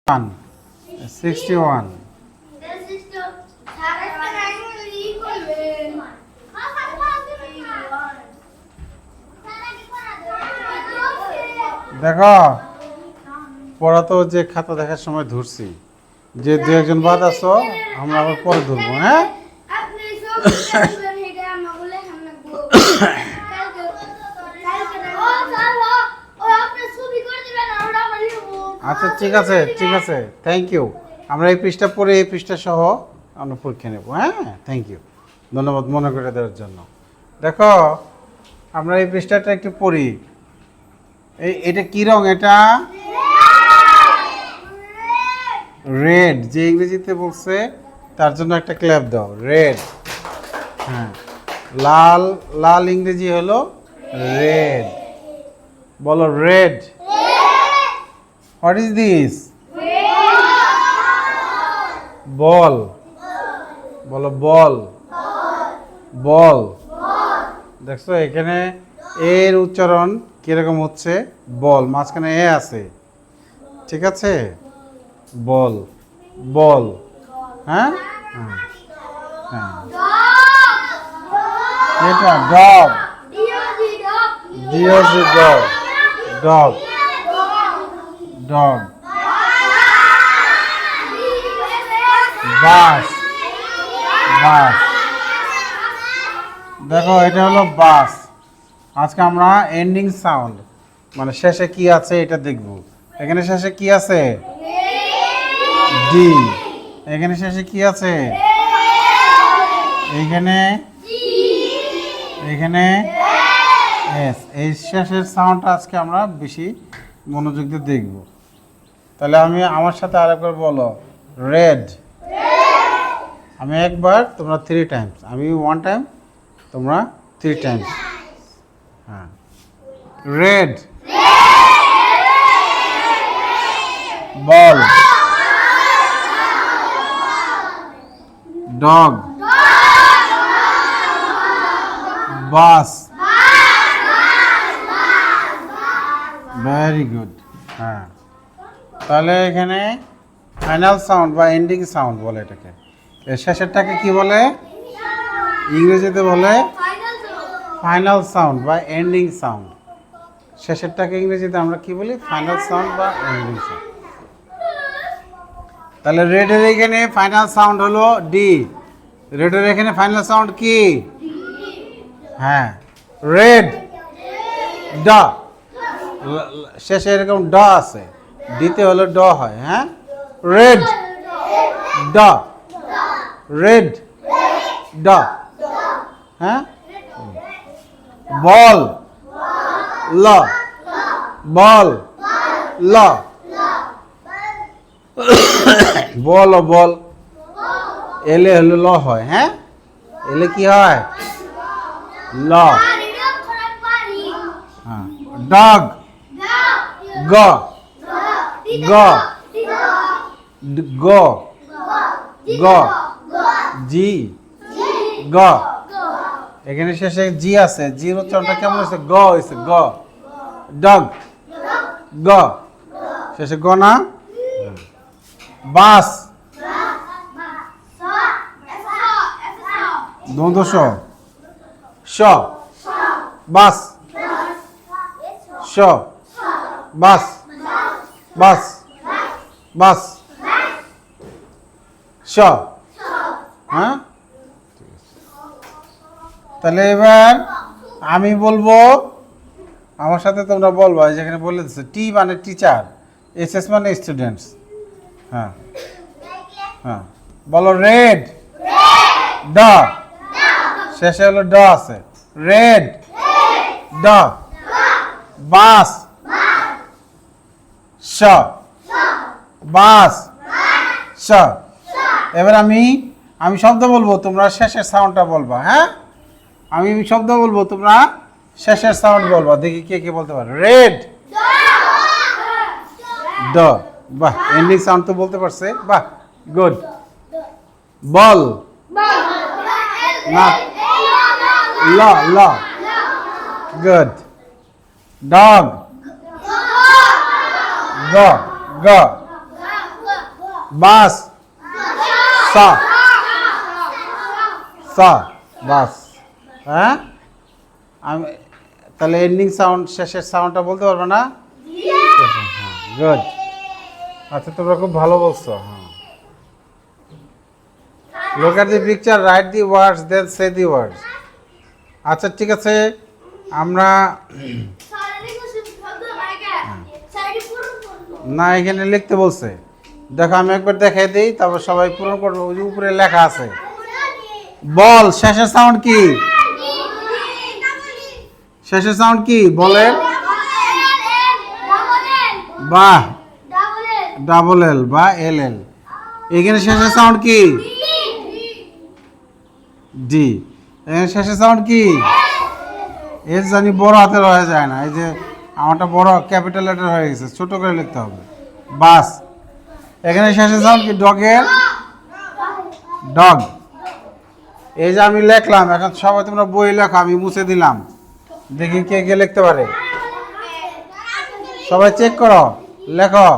61 দেখো পড়া তো যে খাতা দেখার সময় ধরছি যে দু একজন বাদ আছো আমরা আবার পরে ধরবো হ্যাঁ আচ্ছা ঠিক আছে থ্যাংক ইউ আমরা এই পৃষ্ঠা পড়ে এই পৃষ্ঠা সহ আমরা পরীক্ষা নেব হ্যাঁ থ্যাংক ইউ ধন্যবাদ মনে করে দেওয়ার জন্য দেখো আমরা এই পৃষ্ঠাটা একটু পড়ি এটা কি রং এটা রেড যে ইংরেজিতে বলছে তার জন্য একটা ক্ল্যাপ দাও রেড হ্যাঁ লাল লাল ইংরেজি হলো রেড বলো রেড হোয়াট ইজ দিস বল বলো বল বল দেখছো এখানে এর উচ্চারণ কিরকম হচ্ছে বল মাঝখানে এ আছে ঠিক আছে বল বল হ্যাঁ হ্যাঁ এটা dog D O G dog dog dog bus bus দেখো এটা হলো বাস আজকে আমরা এন্ডিং সাউন্ড মানে শেষে কি আছে এটা দেখব এখানে শেষে কি আছে ডি এখানে শেষে কি আছে এখানে এখানে এস এই শেষের সাউন্ডটা আজকে আমরা বেশি মনোযোগ দিয়ে দেখব তাহলে আমি আমার সাথে আরেকবার বলো রেড আমি একবার তোমরা 3 টাইমস আমি 1 টাইম তোমরা 3 টাইমস হ্যাঁ রেড বল ডগ বাস ভেরি গুড হ্যাঁ তাহলে এখানে ফাইনাল সাউন্ড বা এন্ডিং সাউন্ড বলে এটাকে এর শেষেরটাকে কি বলে ইংরেজিতে বলে ফাইনাল সাউন্ড বা এন্ডিং সাউন্ড শেষেরটাকে ইংরেজিতে আমরা কি বলি ফাইনাল সাউন্ড বা এন্ডিং সাউন্ড তাহলে রেডের এখানে ফাইনাল সাউন্ড হলো ডি রেডের এখানে ফাইনাল সাউন্ড কি হ্যাঁ রেড ড শেষে এরকম ড আছে ডিতে হলো ড হয় হ্যাঁ রেড ড রেড ড হ্যাঁ বল ল বল ল বল ও বল এলে হলো ল হয় হ্যাঁ এলে কি হয় ল হ্যাঁ ডগ গ গ গ গ জি গ এখানে শেষে জি আছে জির উচ্চারণটা কেমন হয়েছে গ হয়েছে গ ডগ গ শেষে গ না বাস দ্বন্দ্ব স বাস স বাস বাস বাস স হ্যাঁ তাহলে এবার আমি বলবো আমার সাথে তোমরা বলবো যেখানে বলে দিচ্ছে টি মানে টিচার এস এস মানে স্টুডেন্টস হ্যাঁ হ্যাঁ বলো রেড ড শেষে হলো ড আছে রেড ড বাস স বাস স এবার আমি শব্দ বলবো তোমরা শেষের সাউন্ডটা বলবা হ্যাঁ আমি শব্দ বলবো তোমরা শেষের সাউন্ড বলবা দেখি কে কে বলতে পারো রেড ড বাহ এন্ডিং সাউন্ড তো বলতে পারছে বাহ গুড বল না ল ল গুড ডগ গ গ বাস স স বাস। হ্যাঁ আমি তাহলে এন্ডিং সাউন্ড শেষের সাউন্ডটা বলতে পারবে না? গুড। আচ্ছা তোমরা খুব ভালো বলছো। হ্যাঁ look at the picture, write the words, then say the words. আচ্ছা ঠিক আছে আমরা না এখানে লিখতে বলছে, দেখো আমি একবার দেখাই দিই তারপর সবাই পূরণ করবো। ওই যে উপরে লেখা আছে বল শেষের সাউন্ড কি? শেষের সাউন্ড কি বলেন? বাহ ডাবল এল বা এল এল। এখানে শেষের সাউন্ড কি? ডি। এখানে শেষের সাউন্ড কি? এর জানি বড় হাতের হয়ে যায় না, এই যে আমারটা বড় ক্যাপিটাল লেটার হয়ে গেছে, ছোট করে লিখতে হবে বাস। এখানে শেষের সাউন্ড কি? ডগের ডগ। এই যে আমি লিখলাম, এখন সবাই তোমরা বই লেখো, আমি মুছে দিলাম, দেখি কে কে লিখতে পারে। সবাই চেক করো, লেখো।